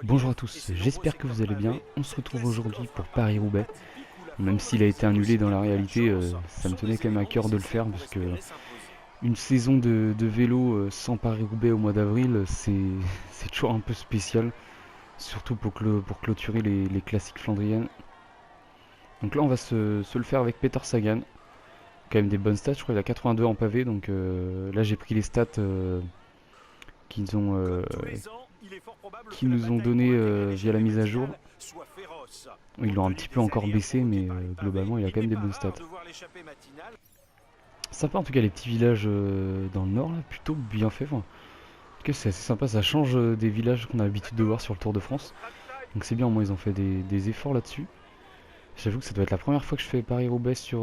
Bonjour à tous, j'espère que vous allez bien. On se retrouve aujourd'hui pour Paris-Roubaix. Même s'il a été annulé dans la réalité, ça me tenait quand même à cœur de le faire parce que une saison de vélo sans Paris-Roubaix au mois d'avril, c'est toujours un peu spécial, surtout pour clôturer les classiques flandriennes. Donc là, on va se le faire avec Peter Sagan. Quand même des bonnes stats, je crois qu'il a 82 en pavé, donc là j'ai pris les stats qu'ils ont, qu'ils nous ont donné via la mise à jour. Ils l'ont un petit peu encore baissé, mais globalement, il a quand même des bonnes stats. Sympa en tout cas les petits villages dans le nord, là, plutôt bien fait. Enfin, en tout cas, c'est assez sympa, ça change des villages qu'on a l'habitude de voir sur le Tour de France. Donc c'est bien, au moins ils ont fait des efforts là-dessus. J'avoue que ça doit être la première fois que je fais Paris-Roubaix sur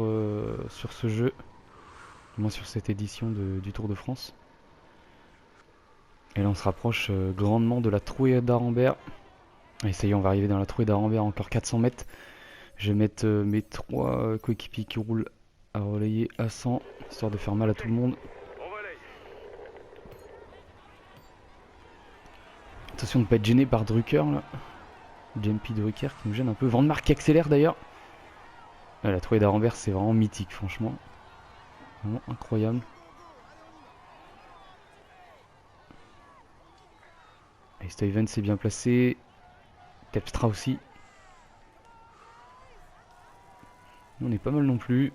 ce jeu, au moins sur cette édition du Tour de France. Et là on se rapproche grandement de la trouée d'Arambert. Et ça y est, on va arriver dans la trouée d'Arambert, encore 400 mètres. Je vais mettre mes trois coéquipiers qui roulent à relayer à 100, histoire de faire mal à tout le monde. Attention de ne pas être gêné par Drucker là. JMP Drucker qui nous gêne un peu. Van Mark qui accélère d'ailleurs. La trouée d'Arambert c'est vraiment mythique franchement. Vraiment incroyable. Et Steven s'est bien placé. Tepstra aussi. On est pas mal non plus.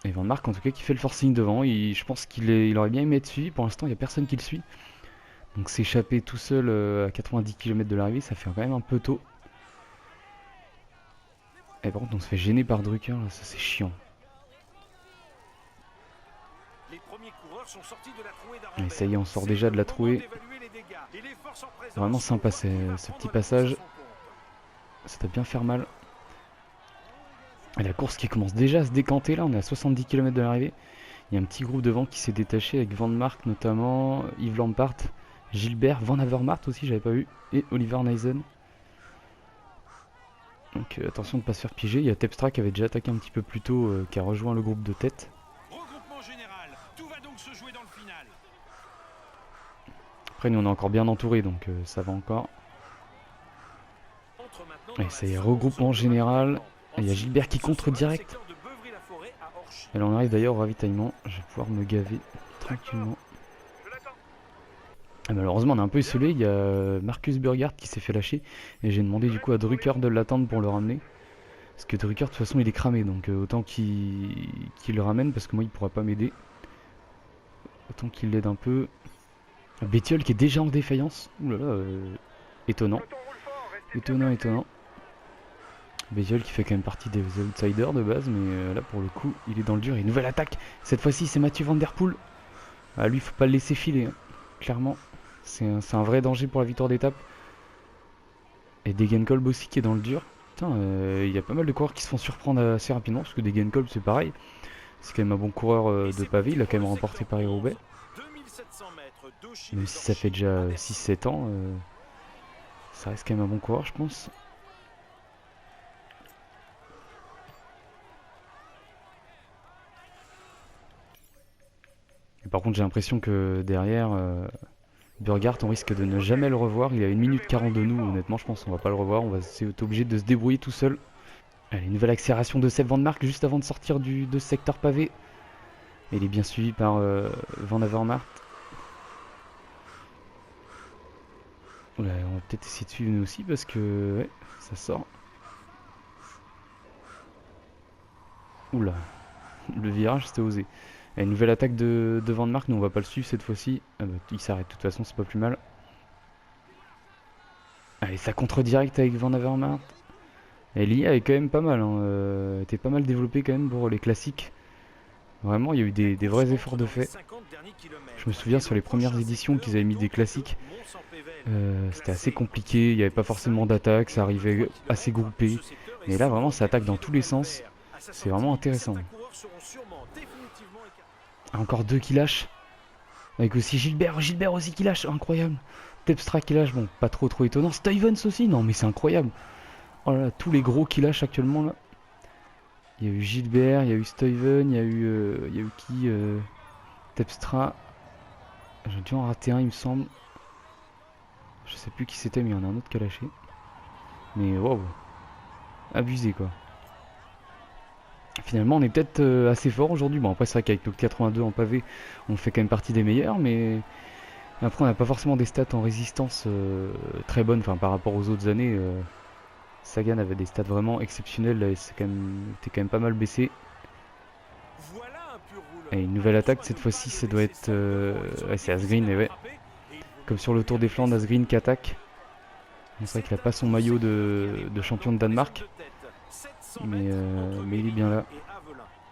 Et Van Mark en tout cas qui fait le forcing devant. Je pense qu'il aurait bien aimé être suivi. Pour l'instant il n'y a personne qui le suit. Donc s'échapper tout seul à 90 km de l'arrivée, ça fait quand même un peu tôt. Et par contre on se fait gêner par Drucker, là, ça c'est chiant. Et ça y est, on sort déjà de la trouée. Vraiment sympa ce petit passage. Ça doit bien faire mal. Et la course qui commence déjà à se décanter là, on est à 70 km de l'arrivée. Il y a un petit groupe devant qui s'est détaché avec Van Mark notamment, Yves Lampart, Gilbert, Van Avermaet aussi, j'avais pas vu, et Oliver Neisen. Donc attention de ne pas se faire piéger. Il y a Tepstra qui avait déjà attaqué un petit peu plus tôt, qui a rejoint le groupe de tête. Après nous on est encore bien entouré, donc ça va encore. Et ça y est, regroupement général. Et il y a Gilbert qui contre direct. Et là on arrive d'ailleurs au ravitaillement. Je vais pouvoir me gaver tranquillement. Et malheureusement on est un peu isolé. Il y a Marcus Burghardt qui s'est fait lâcher. Et j'ai demandé du coup à Drucker de l'attendre pour le ramener. Parce que Drucker de toute façon il est cramé. Donc autant qu'il le ramène. Parce que moi il pourra pas m'aider. Autant qu'il l'aide un peu. Bettiol qui est déjà en défaillance. Ouh là là, étonnant. Étonnant. Bettiol qui fait quand même partie des outsiders de base, mais là pour le coup il est dans le dur. Et nouvelle attaque, cette fois-ci c'est Mathieu Van Der Poel. Ah, lui faut pas le laisser filer, hein. Clairement. C'est un vrai danger pour la victoire d'étape. Et Degenkolb aussi qui est dans le dur. Putain, il y a pas mal de coureurs qui se font surprendre assez rapidement, parce que Degenkolb c'est pareil. C'est quand même un bon coureur de pavé, il a quand même remporté Paris-Roubaix. Même si ça fait déjà 6-7 ans, ça reste quand même un bon coureur je pense. Et par contre j'ai l'impression que derrière Burghardt on risque de ne jamais le revoir. Il a 1 minute 40 de nous, honnêtement je pense qu'on va pas le revoir. On va être obligé de se débrouiller tout seul. Allez, nouvelle accélération de Seb Van Mark juste avant de sortir de ce secteur pavé. Et il est bien suivi par Van Avermaet. On va peut-être essayer de suivre nous aussi parce que ouais, ça sort. Oula, le virage c'était osé. Et une nouvelle attaque de Van Mark, nous on va pas le suivre cette fois-ci. Ah bah, il s'arrête de toute façon, c'est pas plus mal. Allez, ça contre direct avec Van Avermaet. Et l'IA est quand même pas mal, hein. Était pas mal développé quand même pour les classiques. Vraiment, il y a eu des vrais efforts de fait. Je me souviens sur les premières éditions qu'ils avaient mis des classiques. C'était assez compliqué, il n'y avait pas forcément d'attaque, ça arrivait assez groupé. Et là, vraiment, ça attaque dans tous les sens. C'est vraiment intéressant. Encore deux qui lâchent. Avec aussi Gilbert aussi qui lâche, incroyable. Tepstra qui lâche, bon, pas trop étonnant. Stevens aussi, non mais c'est incroyable. Oh là là, tous les gros qui lâchent actuellement là. Il y a eu Gilbert, il y a eu Steven, il y a eu qui Tepstra. J'ai dû en rater un il me semble. Je sais plus qui c'était, mais il y en a un autre qui a lâché. Mais waouh, abusé quoi. Finalement, on est peut-être assez fort aujourd'hui. Bon, après, c'est vrai qu'avec notre 82 en pavé, on fait quand même partie des meilleurs, mais après, on n'a pas forcément des stats en résistance très bonnes. Enfin, par rapport aux autres années, Sagan avait des stats vraiment exceptionnelles. Là, t'es quand même pas mal baissé. Et une nouvelle attaque, cette fois-ci, ça doit être. Ouais, c'est Asgreen, et ouais. Comme sur le Tour des Flandres, Asgreen qui attaque. C'est vrai qu'il n'a pas son maillot de champion de Danemark. Mais il est bien là.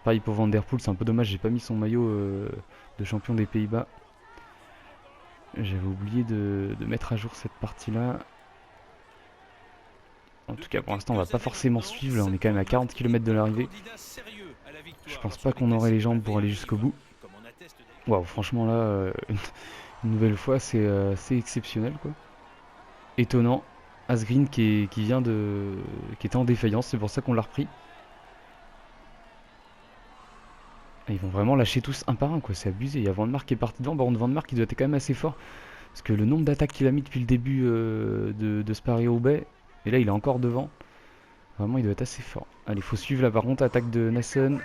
Pareil pour Van Der Poel, c'est un peu dommage, j'ai pas mis son maillot de champion des Pays-Bas. J'avais oublié de mettre à jour cette partie-là. En tout cas, pour l'instant, on va pas forcément suivre. Là, on est quand même à 40 km de l'arrivée. Je pense pas qu'on aurait les jambes pour aller jusqu'au bout. Waouh, franchement, là, une nouvelle fois, c'est exceptionnel, quoi. Étonnant. Asgreen qui était en défaillance, c'est pour ça qu'on l'a repris. Et ils vont vraiment lâcher tous un par un, quoi. C'est abusé. Il y a Van der Mark qui est parti devant. Par contre, Van der Mark, il doit être quand même assez fort. Parce que le nombre d'attaques qu'il a mis depuis le début de ce Paris-Roubaix, et là, il est encore devant. Vraiment, il doit être assez fort. Allez, il faut suivre là, par contre, attaque de Nassen. De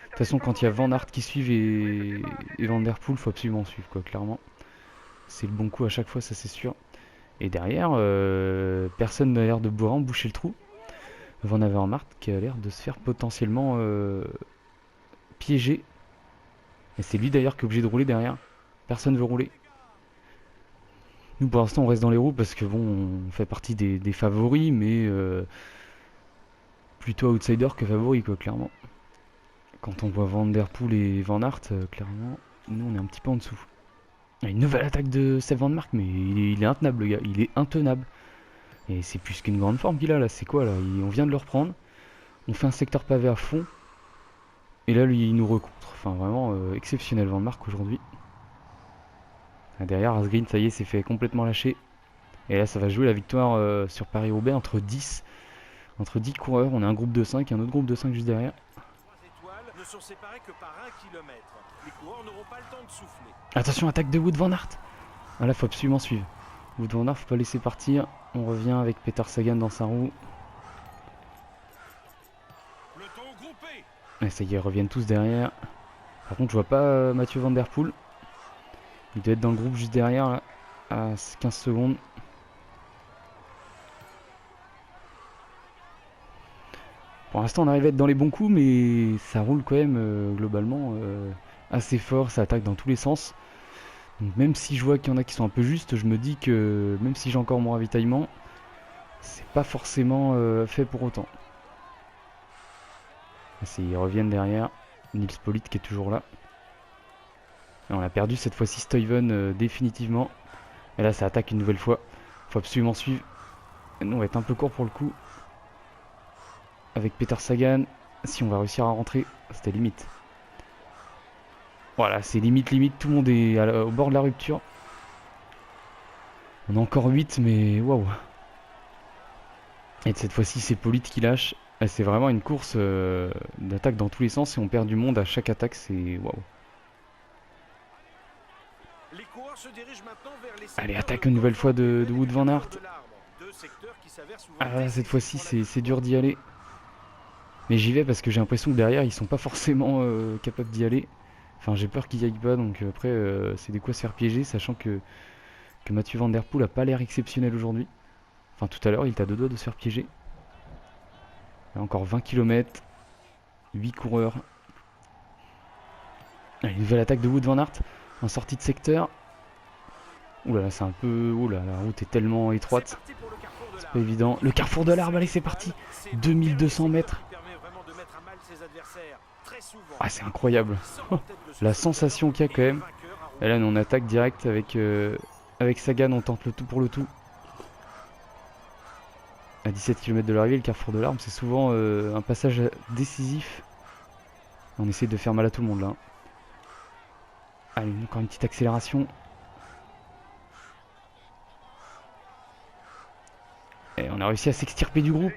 toute façon, quand il y a Van Aert qui suivent et Van Der Poel, faut absolument suivre, quoi, clairement. C'est le bon coup à chaque fois, ça c'est sûr. Et derrière, personne n'a l'air de pouvoir boucher le trou. Van Avermaet qui a l'air de se faire potentiellement piéger. Et c'est lui d'ailleurs qui est obligé de rouler derrière. Personne veut rouler. Nous pour l'instant on reste dans les roues parce que bon, on fait partie des favoris, mais plutôt outsider que favori, quoi, clairement. Quand on voit Van Der Poel et Van Aert, clairement, nous on est un petit peu en dessous. Une nouvelle attaque de Seb Van Mark, mais il est intenable, le gars, il est intenable. Et c'est plus qu'une grande forme qu'il a là, c'est quoi là? On vient de le reprendre, on fait un secteur pavé à fond, et là lui il nous recontre. Enfin vraiment exceptionnel Van Mark aujourd'hui. Derrière Asgreen, ça y est, s'est fait complètement lâcher. Et là ça va jouer la victoire sur Paris-Roubaix entre 10 coureurs. On a un groupe de 5 et un autre groupe de 5 juste derrière. Attention, attaque de Wout Van Aert. Ah là faut absolument suivre. Wout Van Aert, faut pas laisser partir. On revient avec Peter Sagan dans sa roue. Et ça y est, ils reviennent tous derrière. Par contre, je vois pas Mathieu Van Der Poel. Il doit être dans le groupe juste derrière, là, à 15 secondes. Pour l'instant, on arrive à être dans les bons coups, mais ça roule quand même globalement assez fort. Ça attaque dans tous les sens. Donc même si je vois qu'il y en a qui sont un peu justes, je me dis que même si j'ai encore mon ravitaillement, c'est pas forcément fait pour autant. Ils reviennent derrière. Nils Politt qui est toujours là. Et on a perdu cette fois-ci Stuyven définitivement. Et là ça attaque une nouvelle fois. Faut absolument suivre. Et nous on va être un peu court pour le coup. Avec Peter Sagan. Si on va réussir à rentrer, c'était limite. Voilà, c'est limite. Tout le monde est au bord de la rupture. On a encore 8, mais waouh. Et cette fois-ci c'est Politt qui lâche. C'est vraiment une course d'attaque dans tous les sens et on perd du monde à chaque attaque, c'est waouh. Allez, attaque une nouvelle fois de Wout Van Aert. Ah, cette fois-ci c'est dur d'y aller. Mais j'y vais parce que j'ai l'impression que derrière ils sont pas forcément capables d'y aller. Enfin j'ai peur qu'ils y aillent pas, donc après c'est des quoi se faire piéger, sachant que Mathieu Van Der Poel a pas l'air exceptionnel aujourd'hui. Enfin tout à l'heure il était à deux doigts de se faire piéger. Encore 20 km, 8 coureurs. Allez, nouvelle attaque de Wout Van Aert en sortie de secteur. Ouh là là, c'est un peu... Ouh là, la route est tellement étroite. C'est pas évident. Le carrefour de l'arbre, allez, c'est parti. 2200 mètres. Ah, c'est incroyable. La sensation qu'il y a quand même. Et là, on attaque direct avec Sagan, on tente le tout pour le tout. À 17 km de l'arrivée, le carrefour de l'arbre, c'est souvent un passage décisif. On essaie de faire mal à tout le monde là. Allez, encore une petite accélération. Et on a réussi à s'extirper du groupe.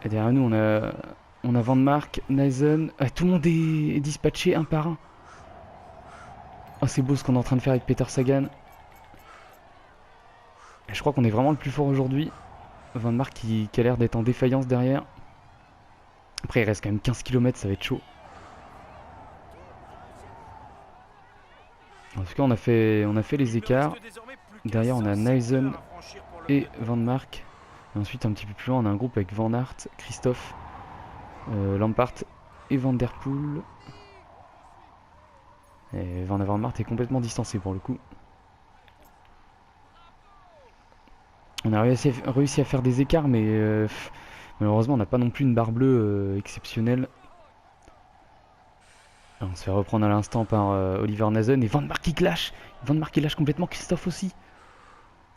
Et derrière nous, on a Van Mark, Naesen. Ah, tout le monde est dispatché un par un. Oh, c'est beau ce qu'on est en train de faire avec Peter Sagan. Et je crois qu'on est vraiment le plus fort aujourd'hui. Van Mark qui a l'air d'être en défaillance derrière. Après, il reste quand même 15 km, ça va être chaud. En tout cas, on a fait les écarts. Derrière, on a Nysen et Van Mark. Et ensuite, un petit peu plus loin, on a un groupe avec Van Aert, Christophe, Lampart et Van Der Poel. Et Van Aert est complètement distancé pour le coup. On a réussi à faire des écarts, mais malheureusement, on n'a pas non plus une barre bleue exceptionnelle. On se fait reprendre à l'instant par Oliver Nazen et Van Mark qui lâche. Van Mark qui lâche complètement, Christophe aussi.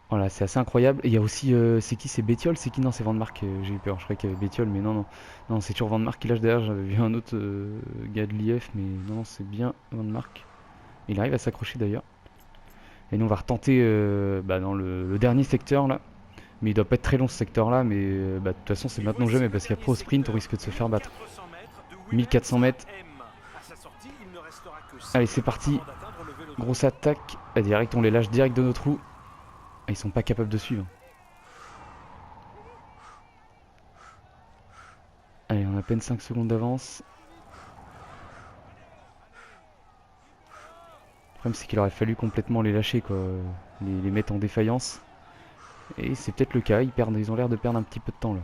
Voilà, c'est assez incroyable. Et il y a aussi, c'est qui? C'est Bettiol? C'est qui? Non, c'est Van Mark. J'ai eu peur, je croyais qu'il y avait Bettiol, mais non, non. Non, c'est toujours Van Mark qui lâche derrière. J'avais vu un autre gars de l'IF, mais non, c'est bien Van Mark. Il arrive à s'accrocher d'ailleurs. Et nous, on va retenter dans le dernier secteur là. Mais il doit pas être très long ce secteur là, mais de toute façon, c'est maintenant ou jamais parce qu'après au sprint, on risque de se faire battre. 1400 mètres. Allez, c'est parti. Grosse attaque. Ah, direct, on les lâche direct de notre roue. Ils sont pas capables de suivre. Allez, on a à peine 5 secondes d'avance. Le problème, c'est qu'il aurait fallu complètement les lâcher, quoi. Les mettre en défaillance. Et c'est peut-être le cas. Ils ont l'air de perdre un petit peu de temps là.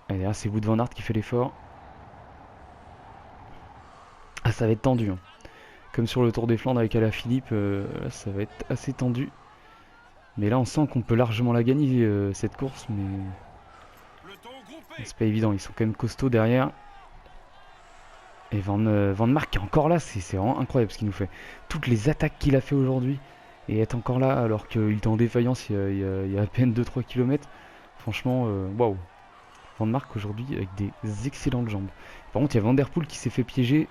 Allez, derrière, c'est Wout van Aert qui fait l'effort. Ah, ça va être tendu, hein. Comme sur le Tour des Flandres avec Alaphilippe, là, ça va être assez tendu. Mais là, on sent qu'on peut largement la gagner, cette course, mais c'est pas évident. Ils sont quand même costauds derrière. Et Van Mark est encore là, c'est vraiment incroyable ce qu'il nous fait. Toutes les attaques qu'il a fait aujourd'hui, et être encore là alors qu'il était en défaillance il y a à peine 2-3 km. Franchement, waouh. Van Mark aujourd'hui avec des excellentes jambes. Par contre, il y a Van Der Poel qui s'est fait piéger.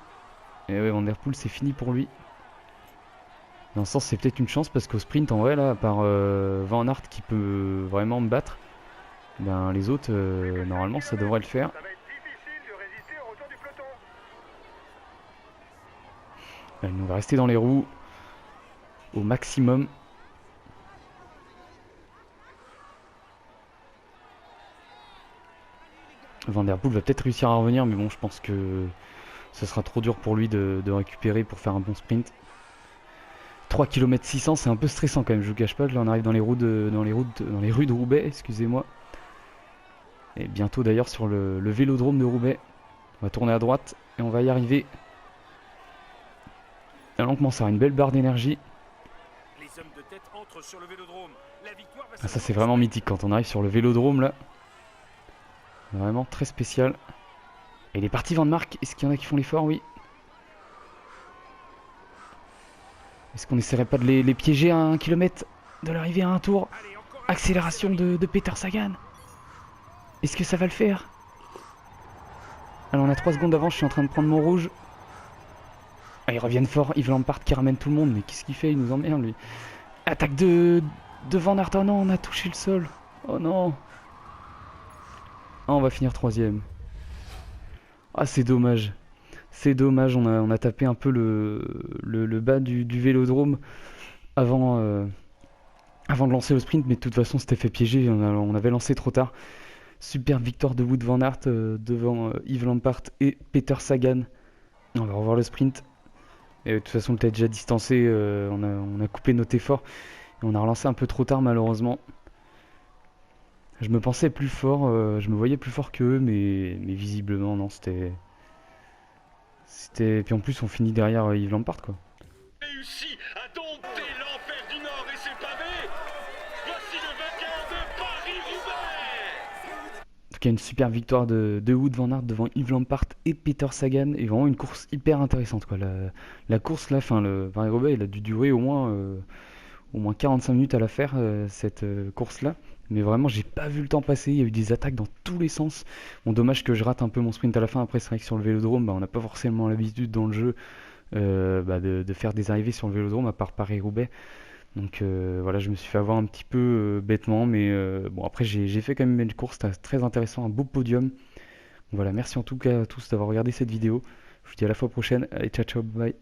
Et ouais, Van Der Poel, c'est fini pour lui. Dans ce sens, c'est peut-être une chance parce qu'au sprint, en vrai, là, à part Van Aert qui peut vraiment me battre, ben, les autres, normalement, ça devrait le faire. Allez, on va rester dans les roues au maximum. Van Der Poel va peut-être réussir à revenir, mais bon, je pense que ça sera trop dur pour lui de récupérer pour faire un bon sprint. 3 km 600, c'est un peu stressant quand même, je vous cache pas. Là, on arrive dans les rues de Roubaix, excusez-moi. Et bientôt d'ailleurs sur le vélodrome de Roubaix. On va tourner à droite et on va y arriver. Là, on commence à avoir une belle barre d'énergie. Ah, ça, c'est vraiment mythique quand on arrive sur le vélodrome là. Vraiment très spécial. Et il est parti Van Mark. Est-ce qu'il y en a qui font l'effort? Oui. Est-ce qu'on essaierait pas de les piéger à 1 km de l'arrivée à un tour? Accélération de Peter Sagan. Est-ce que ça va le faire? Alors on a 3 secondes d'avance, je suis en train de prendre mon rouge. Ah, ils reviennent fort, Yves Lampart qui ramène tout le monde, mais qu'est-ce qu'il fait? Il nous emmerde lui. Attaque de Van Aert, oh non, on a touché le sol. Oh non. Ah, on va finir 3ème. Ah, c'est dommage. C'est dommage, on a tapé un peu le bas du vélodrome avant, avant de lancer le sprint, mais de toute façon c'était fait piéger, on avait lancé trop tard. Superbe victoire de Wout van Aert devant Yves Lampart et Peter Sagan. On va revoir le sprint. Et de toute façon, le t'as déjà distancé, on a coupé notre effort. Et on a relancé un peu trop tard malheureusement. Je me pensais plus fort, je me voyais plus fort que eux, mais visiblement non, c'était... Puis en plus on finit derrière Yves Lampart quoi. Réussi à dompter l'enfer du Nord et ses pavés. Voici le vainqueur de Paris-Roubaix. En tout cas une super victoire de Wout van Aert devant Yves Lampart et Peter Sagan. Et vraiment une course hyper intéressante quoi. La course là, le Paris-Roubaix il a dû durer au moins 45 minutes à la faire cette course là. Mais vraiment j'ai pas vu le temps passer, il y a eu des attaques dans tous les sens. Bon dommage que je rate un peu mon sprint à la fin, après c'est vrai que sur le vélodrome on n'a pas forcément l'habitude dans le jeu de faire des arrivées sur le vélodrome à part Paris-Roubaix. Donc voilà, je me suis fait avoir un petit peu bêtement, mais bon après j'ai fait quand même une belle course, c'était très intéressant, un beau podium. Voilà, merci en tout cas à tous d'avoir regardé cette vidéo. Je vous dis à la fois prochaine. Allez, ciao ciao, bye.